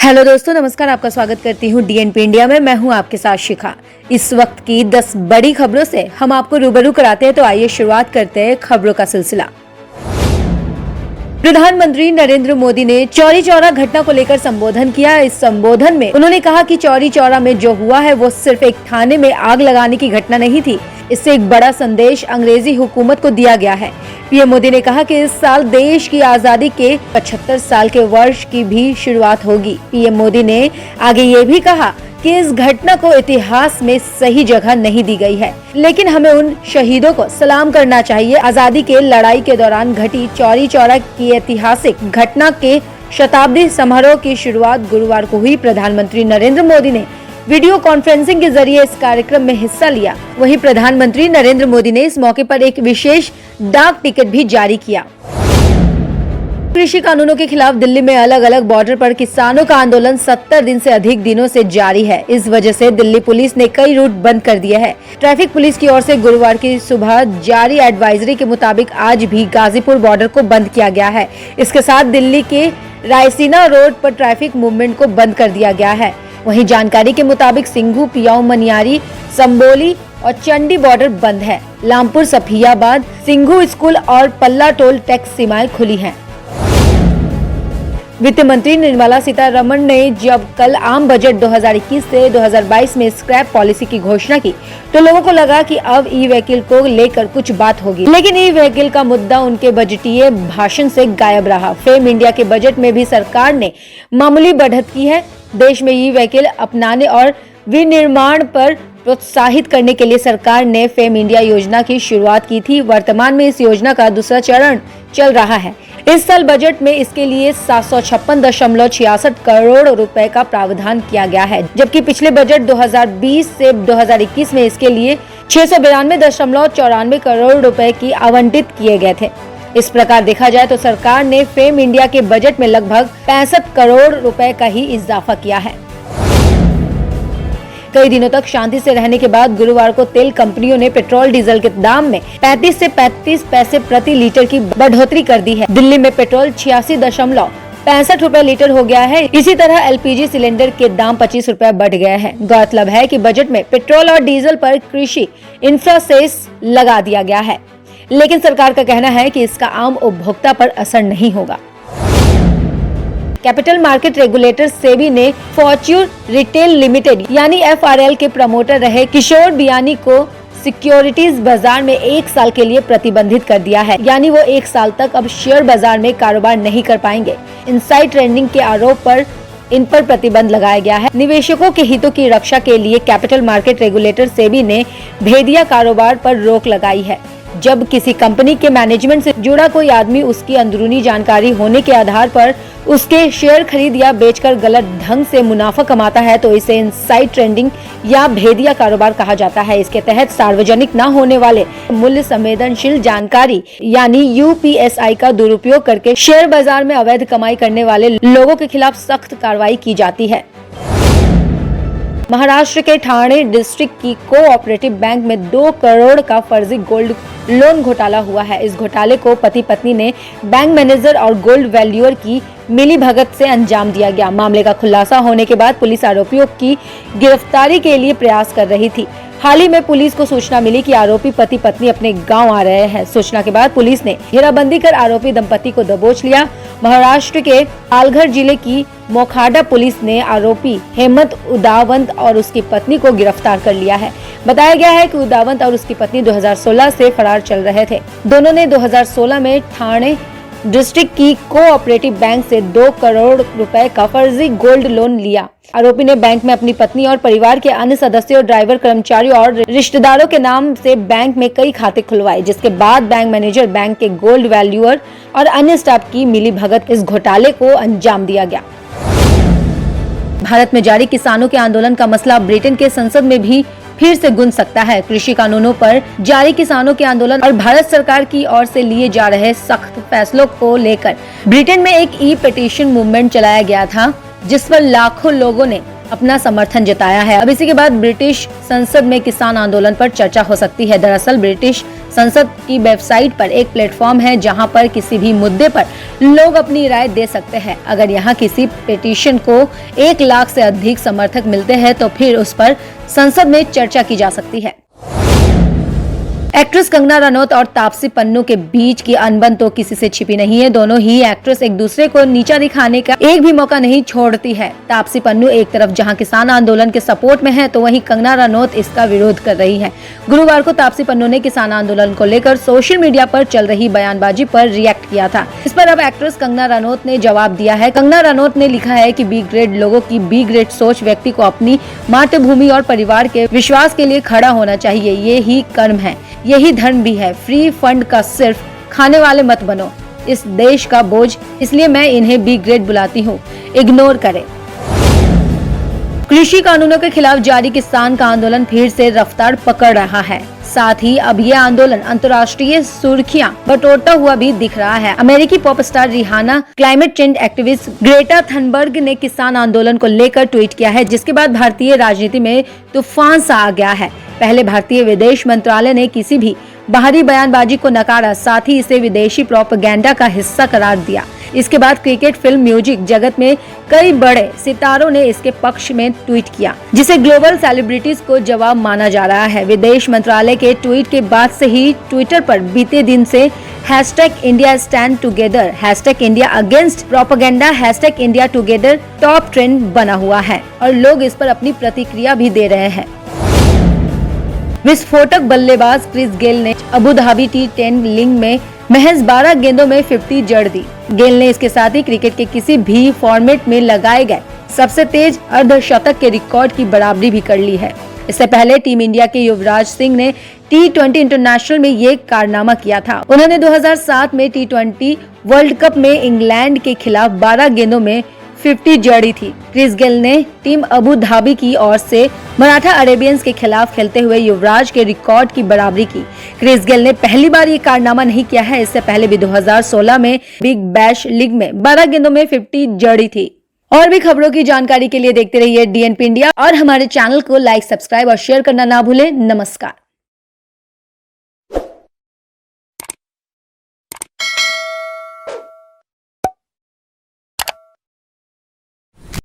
Hello दोस्तों, नमस्कार। आपका स्वागत करती हूँ डीएनपी इंडिया में। मैं हूँ आपके साथ शिखा। इस वक्त की 10 बड़ी खबरों से हम आपको रूबरू कराते हैं, तो आइए शुरुआत करते हैं खबरों का सिलसिला। प्रधानमंत्री नरेंद्र मोदी ने चौरी चौरा घटना को लेकर संबोधन किया। इस संबोधन में उन्होंने कहा कि चौरी चौरा में जो हुआ है वो सिर्फ एक थाने में आग लगाने की घटना नहीं थी। इससे एक बड़ा संदेश अंग्रेजी हुकूमत को दिया गया है। पीएम मोदी ने कहा कि इस साल देश की आजादी के 75 साल के वर्ष की भी शुरुआत होगी। पीएम मोदी ने आगे ये भी कहा कि इस घटना को इतिहास में सही जगह नहीं दी गई है, लेकिन हमें उन शहीदों को सलाम करना चाहिए। आजादी के लड़ाई के दौरान घटी चौरी चौरा की ऐतिहासिक घटना के शताब्दी समारोह की शुरुआत गुरुवार को हुई। प्रधानमंत्री नरेंद्र मोदी ने वीडियो कॉन्फ्रेंसिंग के जरिए इस कार्यक्रम में हिस्सा लिया। वहीं प्रधानमंत्री नरेंद्र मोदी ने इस मौके पर एक विशेष डाक टिकट भी जारी किया। कृषि कानूनों के खिलाफ दिल्ली में अलग अलग बॉर्डर पर किसानों का आंदोलन 70 दिन से अधिक दिनों से जारी है। इस वजह से दिल्ली पुलिस ने कई रूट बंद कर दिए हैं। ट्रैफिक पुलिस की ओर से गुरुवार की सुबह जारी एडवाइजरी के मुताबिक आज भी गाजीपुर बॉर्डर को बंद किया गया है। इसके साथ दिल्ली के रायसीना रोड पर ट्रैफिक मूवमेंट को बंद कर दिया गया है। वहीं जानकारी के मुताबिक सिंघू, पियाऊ, मनियारी, संबोली और चंडी बॉर्डर बंद है। लामपुर, सफियाबाद, सिंघू स्कूल और पल्ला टोल टैक्स सीमाएं खुली हैं। वित्त मंत्री निर्मला सीतारमण ने जब कल आम बजट 2021 से 2022 में स्क्रैप पॉलिसी की घोषणा की, तो लोगों को लगा कि अब ई व्हीकल को लेकर कुछ बात होगी, लेकिन ई व्हीकल का मुद्दा उनके बजटीय भाषण से गायब रहा। फेम इंडिया के बजट में भी सरकार ने मामूली बढ़त की है। देश में ई व्हीकल अपनाने और विनिर्माण पर प्रोत्साहित करने के लिए सरकार ने फेम इंडिया योजना की शुरुआत की थी। वर्तमान में इस योजना का दूसरा चरण चल रहा है। इस साल बजट में इसके लिए 756.66 करोड़ रुपए का प्रावधान किया गया है, जबकि पिछले बजट 2020 से 2021 में इसके लिए 692.94 करोड़ रुपए की आवंटित किए गए थे। इस प्रकार देखा जाए तो सरकार ने फेम इंडिया के बजट में लगभग 65 करोड़ रुपए का ही इजाफा किया है। कई दिनों तक शांति से रहने के बाद गुरुवार को तेल कंपनियों ने पेट्रोल डीजल के दाम में 35 से 35 पैसे प्रति लीटर की बढ़ोतरी कर दी है। दिल्ली में पेट्रोल 86.65 रुपए लीटर हो गया है। इसी तरह एलपीजी सिलेंडर के दाम 25 रुपए बढ़ गए हैं। गौरतलब है कि बजट में पेट्रोल और डीजल पर कृषि इंफ्रा सेस लगा दिया गया है, लेकिन सरकार का कहना है कि इसका आम उपभोक्ता पर असर नहीं होगा। कैपिटल मार्केट रेगुलेटर सेबी ने फॉर्च्यून रिटेल लिमिटेड यानी एफआरएल के प्रमोटर रहे किशोर बियानी को सिक्योरिटीज बाजार में 1 साल के लिए प्रतिबंधित कर दिया है, यानी वो 1 साल तक अब शेयर बाजार में कारोबार नहीं कर पाएंगे। इनसाइड ट्रेडिंग के आरोप पर इन पर प्रतिबंध लगाया गया है। निवेशकों के हितों की रक्षा के लिए कैपिटल मार्केट रेगुलेटर सेबी ने भेदिया कारोबार पर रोक लगाई है। जब किसी कंपनी के मैनेजमेंट से जुड़ा कोई आदमी उसकी अंदरूनी जानकारी होने के आधार पर उसके शेयर खरीद या बेचकर गलत ढंग से मुनाफा कमाता है, तो इसे इनसाइड ट्रेडिंग या भेदिया कारोबार कहा जाता है। इसके तहत सार्वजनिक न होने वाले मूल्य संवेदनशील जानकारी यानी यूपीएसआई का दुरुपयोग करके शेयर बाजार में अवैध कमाई करने वाले लोगों के खिलाफ सख्त कार्रवाई की जाती है। महाराष्ट्र के ठाणे डिस्ट्रिक्ट की कोऑपरेटिव बैंक में 2 करोड़ का फर्जी गोल्ड लोन घोटाला हुआ है। इस घोटाले को पति पत्नी ने बैंक मैनेजर और गोल्ड वैल्यूअर की मिली भगत से अंजाम दिया गया। मामले का खुलासा होने के बाद पुलिस आरोपियों की गिरफ्तारी के लिए प्रयास कर रही थी। हाल ही में पुलिस को सूचना मिली कि आरोपी पति पत्नी अपने गांव आ रहे हैं। सूचना के बाद पुलिस ने घेराबंदी कर आरोपी दंपति को दबोच लिया। महाराष्ट्र के पालघर जिले की मोखाडा पुलिस ने आरोपी हेमंत उदावंत और उसकी पत्नी को गिरफ्तार कर लिया है। बताया गया है कि उदावंत और उसकी पत्नी 2016 से फरार चल रहे थे। दोनों ने 2016 में ठाणे डिस्ट्रिक्ट की कोऑपरेटिव बैंक से 2 करोड़ रुपए का फर्जी गोल्ड लोन लिया। आरोपी ने बैंक में अपनी पत्नी और परिवार के अन्य सदस्यों, ड्राइवर, कर्मचारियों और रिश्तेदारों के नाम से बैंक में कई खाते खुलवाए, जिसके बाद बैंक मैनेजर, बैंक के गोल्ड वैल्यूअर और अन्य स्टाफ की मिली भगत इस घोटाले को अंजाम दिया गया। भारत में जारी किसानों के आंदोलन का मसला ब्रिटेन के संसद में भी फिर से गूंज सकता है। कृषि कानूनों पर जारी किसानों के आंदोलन और भारत सरकार की ओर से लिए जा रहे सख्त फैसलों को लेकर ब्रिटेन में एक ई पिटीशन मूवमेंट चलाया गया था, जिस पर लाखों लोगों ने अपना समर्थन जताया है। अब इसी के बाद ब्रिटिश संसद में किसान आंदोलन पर चर्चा हो सकती है। दरअसल ब्रिटिश संसद की वेबसाइट पर एक प्लेटफॉर्म है जहां पर किसी भी मुद्दे पर लोग अपनी राय दे सकते हैं। अगर यहां किसी पिटीशन को 1 लाख से अधिक समर्थक मिलते हैं तो फिर उस पर संसद में चर्चा की जा सकती है। एक्ट्रेस कंगना रनौत और तापसी पन्नू के बीच की अनबन तो किसी से छिपी नहीं है। दोनों ही एक्ट्रेस एक दूसरे को नीचा दिखाने का एक भी मौका नहीं छोड़ती है। तापसी पन्नू एक तरफ जहां किसान आंदोलन के सपोर्ट में है तो वहीं कंगना रनौत इसका विरोध कर रही है। गुरुवार को तापसी पन्नू ने किसान आंदोलन को लेकर सोशल मीडिया पर चल रही बयानबाजी पर रिएक्ट किया था। इस पर अब एक्ट्रेस कंगना रनौत ने जवाब दिया है। कंगना रनौत ने लिखा है कि बी ग्रेड लोगों की बी ग्रेड सोच व्यक्ति को अपनी मातृभूमि और परिवार के विश्वास के लिए खड़ा होना चाहिए। ये ही कर्म है, यही धर्म भी है। फ्री फंड का सिर्फ खाने वाले मत बनो, इस देश का बोझ, इसलिए मैं इन्हें बी ग्रेड बुलाती हूँ, इग्नोर करें। कृषि कानूनों के खिलाफ जारी किसान का आंदोलन फिर से रफ्तार पकड़ रहा है। साथ ही अब ये आंदोलन अंतर्राष्ट्रीय सुर्खियां बटोरता हुआ भी दिख रहा है। अमेरिकी pop star Rihanna, climate change activist Greta Thunberg ने किसान आंदोलन को लेकर ट्वीट किया है, जिसके बाद भारतीय राजनीति में तूफान सा आ गया है। पहले भारतीय विदेश मंत्रालय ने किसी भी बाहरी बयानबाजी को नकारा, साथ ही इसे विदेशी प्रोपेगेंडा का हिस्सा करार दिया। इसके बाद क्रिकेट, फिल्म, म्यूजिक जगत में कई बड़े सितारों ने इसके पक्ष में ट्वीट किया, जिसे ग्लोबल सेलिब्रिटीज को जवाब माना जा रहा है। विदेश मंत्रालय के ट्वीट के बाद से ही ट्विटर पर बीते दिन से #India stand together, #India against propaganda, #India together top trend बना हुआ है और लोग इस पर अपनी प्रतिक्रिया भी दे रहे हैं। विस्फोटक बल्लेबाज क्रिस गेल ने अबू धाबी T10 लीग में महज 12 गेंदों में 50 जड़ दी। गेल ने इसके साथ ही क्रिकेट के किसी भी फॉर्मेट में लगाए गए सबसे तेज अर्धशतक के रिकॉर्ड की बराबरी भी कर ली है। इससे पहले टीम इंडिया के युवराज सिंह ने T20 इंटरनेशनल में ये कारनामा किया था। उन्होंने 2007 में T20 वर्ल्ड कप में इंग्लैंड के खिलाफ 12 गेंदों में 50 जड़ी थी। क्रिस गेल ने टीम अबू धाबी की ओर से मराठा अरेबियंस के खिलाफ खेलते हुए युवराज के रिकॉर्ड की बराबरी की। क्रिस गेल ने पहली बार ये कारनामा नहीं किया है। इससे पहले भी 2016 में बिग बैश लीग में 12 गेंदों में 50 जड़ी थी। और भी खबरों की जानकारी के लिए देखते रहिए DNP इंडिया और हमारे चैनल को लाइक, सब्सक्राइब और शेयर करना ना भूलें। नमस्कार।